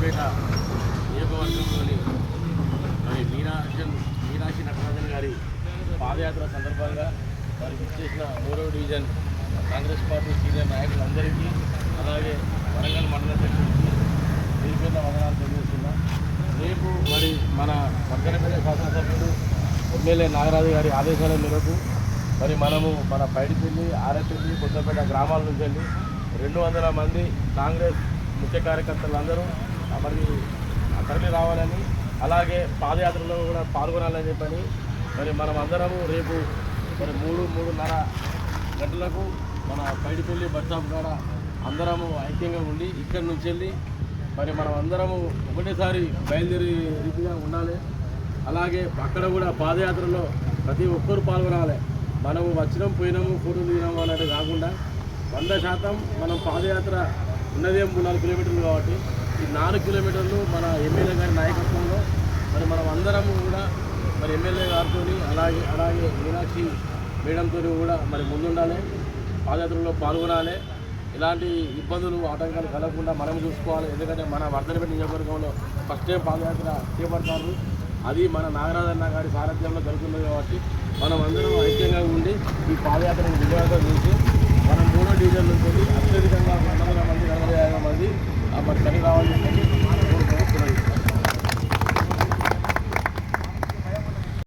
కొత్తపేట నియోజకవర్గంలోని మరి మీనాక్షి నటరాజన్ గారి పాదయాత్ర సందర్భంగా మరి ఇచ్చేసిన 3వ డివిజన్ కాంగ్రెస్ పార్టీ సీనియర్ నాయకులందరికీ అలాగే వరంగల్ మండల అధ్యక్షుడికి దీనిపైన వందనాలు తెలియజేస్తున్నా. రేపు మరి మన పక్కనపల్లి శాసనసభ్యుడు ఎమ్మెల్యే నాగరాజు గారి ఆదేశాల మేరకు మరి మనము మన పైడిపల్లి, ఆరేపల్లి, కొత్తపేట గ్రామాల నుంచి వెళ్ళి 200 మంది కాంగ్రెస్ ముఖ్య కార్యకర్తలందరూ మరి తరలి రావాలని, అలాగే పాదయాత్రలో కూడా పాల్గొనాలని చెప్పని మరి మనం అందరము రేపు మరి 3-3:30 గంటలకు మన పైడిపల్లి బస్ స్టాప్ కాడ అందరము ఐక్యంగా ఉండి ఇక్కడి నుంచి వెళ్ళి మరి మనం అందరము ఒకటేసారి బయలుదేరి రీతిగా ఉండాలి. అలాగే అక్కడ కూడా పాదయాత్రలో ప్రతి ఒక్కరు పాల్గొనాలి. మనము వచ్చినాం పోయినాము ఫోటోలు దిగినాము అన్నట్టు కాకుండా 100% మనం పాదయాత్ర ఉన్నదే 3-4 కిలోమీటర్లు కాబట్టి ఈ 4 కిలోమీటర్లు మన ఎమ్మెల్యే గారి నాయకత్వంలో మరి మనం అందరము కూడా మరి ఎమ్మెల్యే గారితో అలాగే మీనాక్షి మేడంతో కూడా మరి ముందుండాలి, పాదయాత్రలో పాల్గొనాలి. ఇలాంటి ఇబ్బందులు ఆటంకాలు కలగకుండా మనం చూసుకోవాలి. ఎందుకంటే మన వర్ధనపేట నియోజకవర్గంలో ఫస్ట్ టైం పాదయాత్ర చేపడతారు. అది మన నాగరాజన్న గారి సారథ్యంలో జరుగుతుంది కాబట్టి మనం అందరం ఐక్యంగా ఉండి ఈ పాదయాత్రను విజయవంతం చేసి